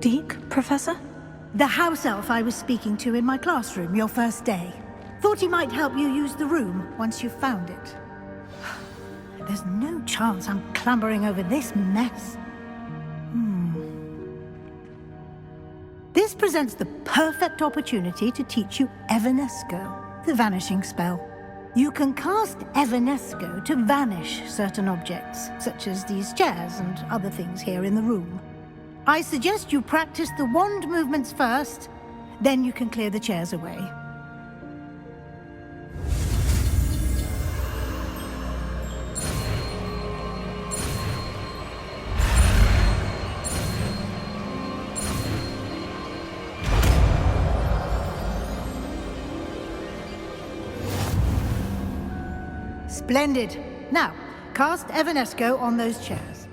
Deke, Professor? The house elf I was speaking to in my classroom your first day. Thought he might help you use the room once you've found it. There's no chance I'm clambering over this mess. This presents the perfect opportunity to teach you Evanesco, the vanishing spell. You can cast Evanesco to vanish certain objects, such as these chairs and other things here in the room. I suggest you practice the wand movements first, then you can clear the chairs away. Splendid. Now, cast Evanesco on those chairs.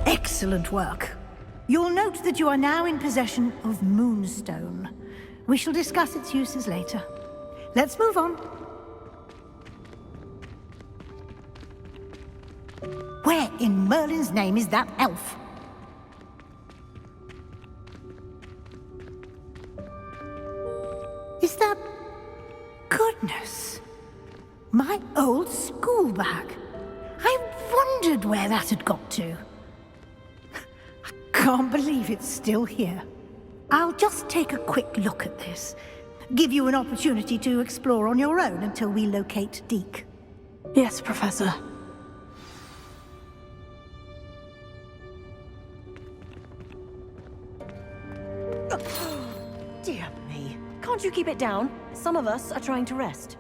Excellent work. You'll note that you are now in possession of Moonstone. We shall discuss its uses later. Let's move on. Where in Merlin's name is that elf? Is that... Goodness! My old school bag. I wondered where that had got to. I can't believe it's still here. I'll just take a quick look at this. Give you an opportunity to explore on your own until we locate Deke. Yes, Professor. Dear me. Can't you keep it down? Some of us are trying to rest.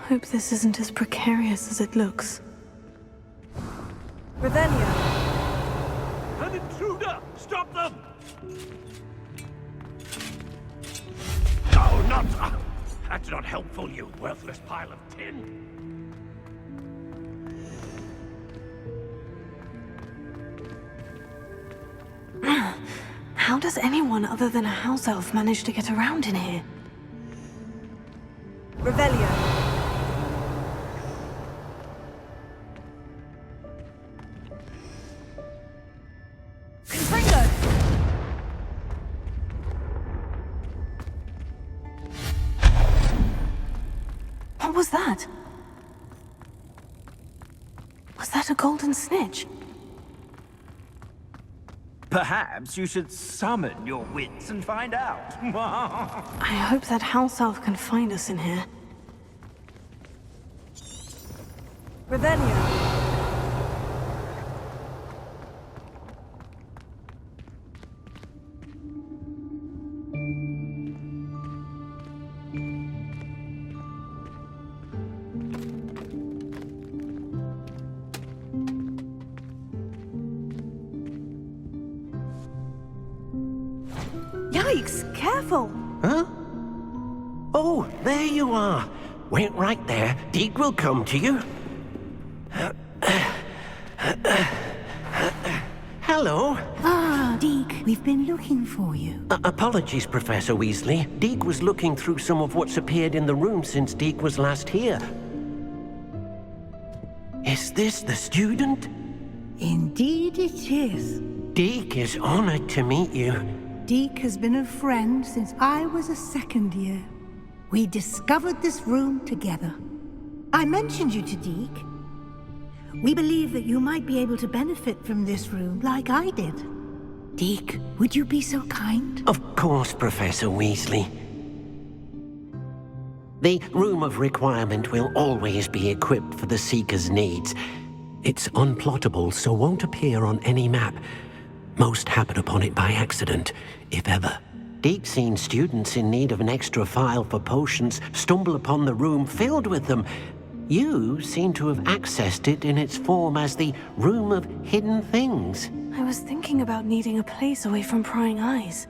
Hope this isn't as precarious as it looks. Revelio! An intruder! Stop them! No, not... That's not helpful, you worthless pile of tin. How does anyone other than a house elf manage to get around in here? Revelio! What was that? Was that a golden snitch? Perhaps you should summon your wits and find out. I hope that house elf can find us in here. Revelio! Yikes! Careful! Huh? Oh, there you are. Wait right there. Deke will come to you. Hello. Ah, Deke, we've been looking for you. Apologies, Professor Weasley. Deke was looking through some of what's appeared in the room since Deke was last here. Is this the student? Indeed it is. Deke is honored to meet you. Deke has been a friend since I was a second year. We discovered this room together. I mentioned you to Deke. We believe that you might be able to benefit from this room like I did. Deke, would you be so kind? Of course, Professor Weasley. The Room of Requirement will always be equipped for the Seeker's needs. It's unplottable, so won't appear on any map. Most happen upon it by accident, if ever. Deke's seen students in need of an extra file for potions stumble upon the room filled with them. You seem to have accessed it in its form as the Room of Hidden Things. I was thinking about needing a place away from prying eyes.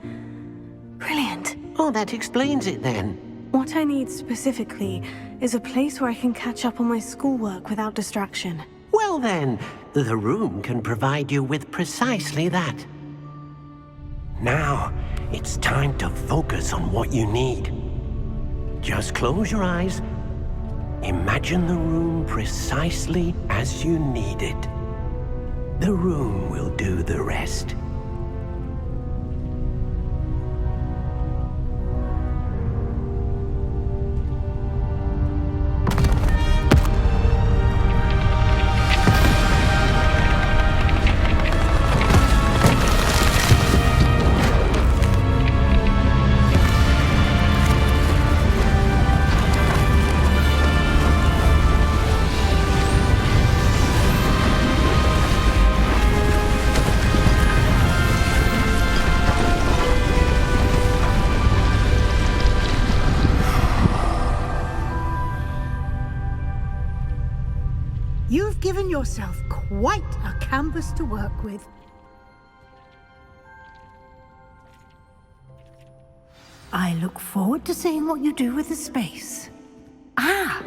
Brilliant. Oh, that explains it then. What I need specifically is a place where I can catch up on my schoolwork without distraction. Well then, the room can provide you with precisely that. Now, it's time to focus on what you need. Just close your eyes. Imagine the room precisely as you need it. The room will do the rest. You've given yourself quite a canvas to work with. I look forward to seeing what you do with the space. Ah,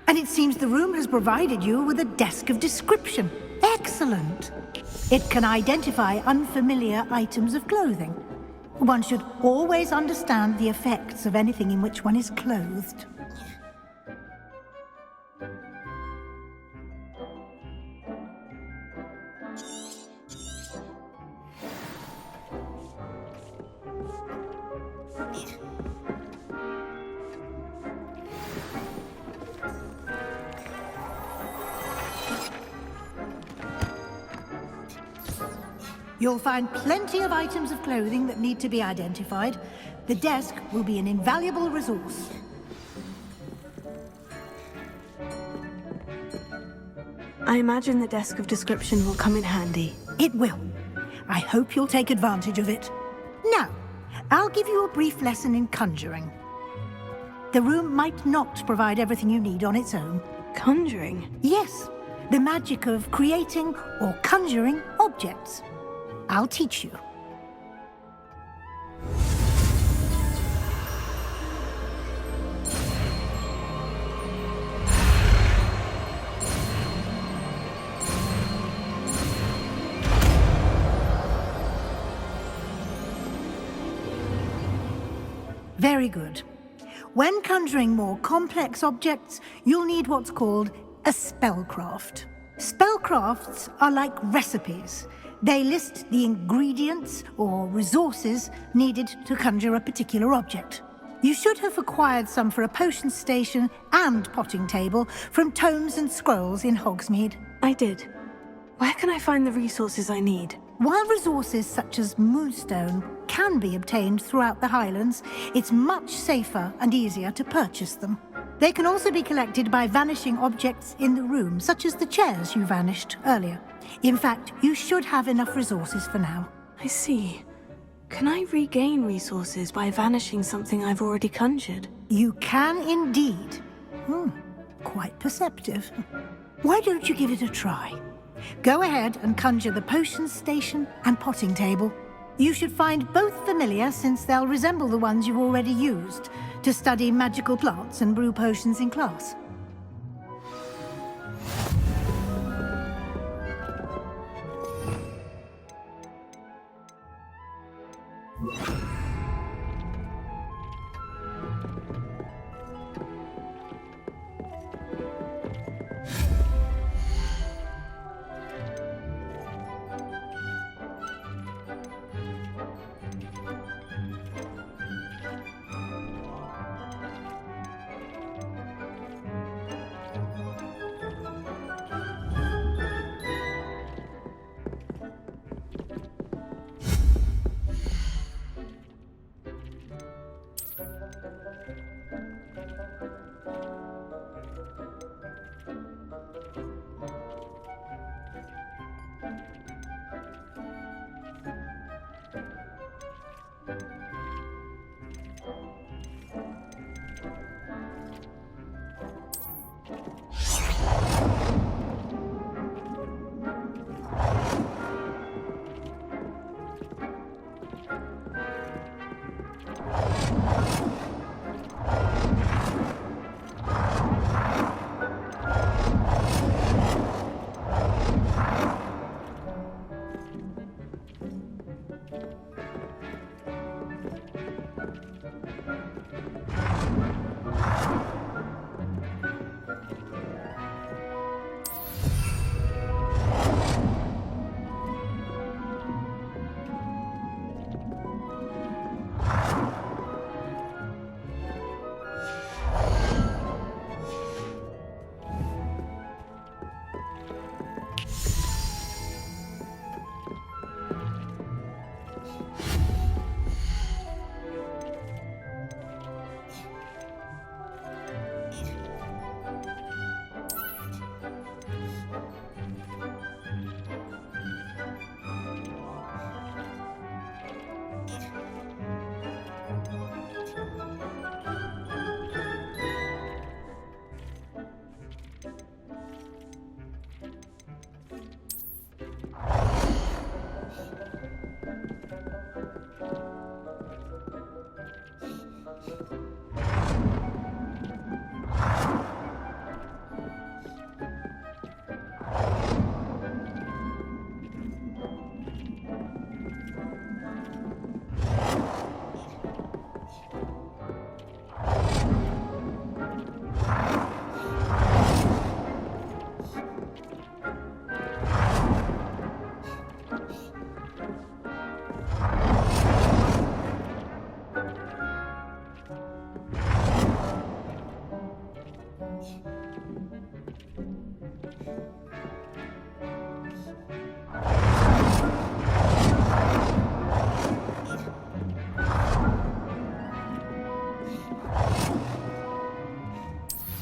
and it seems the room has provided you with a desk of description. Excellent. It can identify unfamiliar items of clothing. One should always understand the effects of anything in which one is clothed. You'll find plenty of items of clothing that need to be identified. The desk will be an invaluable resource. I imagine the desk of description will come in handy. It will. I hope you'll take advantage of it. Now, I'll give you a brief lesson in conjuring. The room might not provide everything you need on its own. Conjuring? Yes, the magic of creating or conjuring objects. I'll teach you. Very good. When conjuring more complex objects, you'll need what's called a spellcraft. Spellcrafts are like recipes. They list the ingredients or resources needed to conjure a particular object. You should have acquired some for a potion station and potting table from tomes and scrolls in Hogsmeade. I did. Where can I find the resources I need? While resources such as moonstone can be obtained throughout the Highlands, it's much safer and easier to purchase them. They can also be collected by vanishing objects in the room, such as the chairs you vanished earlier. In fact, you should have enough resources for now. I see. Can I regain resources by vanishing something I've already conjured? You can indeed. Quite perceptive. Why don't you give it a try? Go ahead and conjure the potion station and potting table. You should find both familiar, since they'll resemble the ones you've already used to study magical plants and brew potions in class.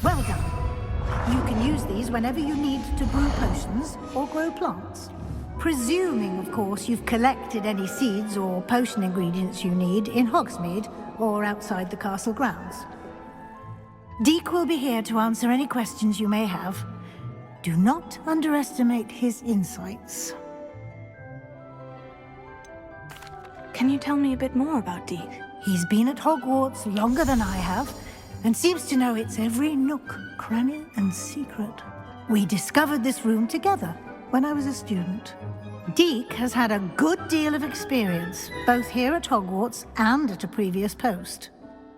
Well done. You can use these whenever you need to brew potions or grow plants. Presuming, of course, you've collected any seeds or potion ingredients you need in Hogsmeade or outside the castle grounds. Deek will be here to answer any questions you may have. Do not underestimate his insights. Can you tell me a bit more about Deek? He's been at Hogwarts longer than I have, and seems to know its every nook, cranny, and secret. We discovered this room together when I was a student. Deek has had a good deal of experience, both here at Hogwarts and at a previous post.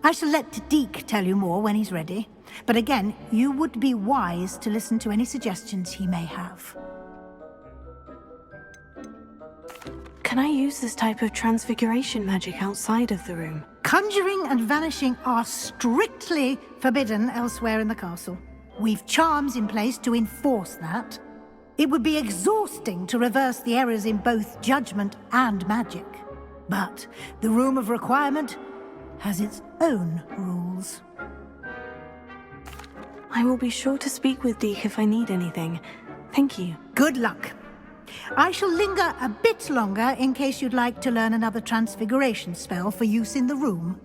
I shall let Deek tell you more when he's ready, but again, you would be wise to listen to any suggestions he may have. Can I use this type of transfiguration magic outside of the room? Conjuring and vanishing are strictly forbidden elsewhere in the castle. We've charms in place to enforce that. It would be exhausting to reverse the errors in both judgment and magic. But the Room of Requirement has its own rules. I will be sure to speak with Deek if I need anything. Thank you. Good luck. I shall linger a bit longer in case you'd like to learn another transfiguration spell for use in the room.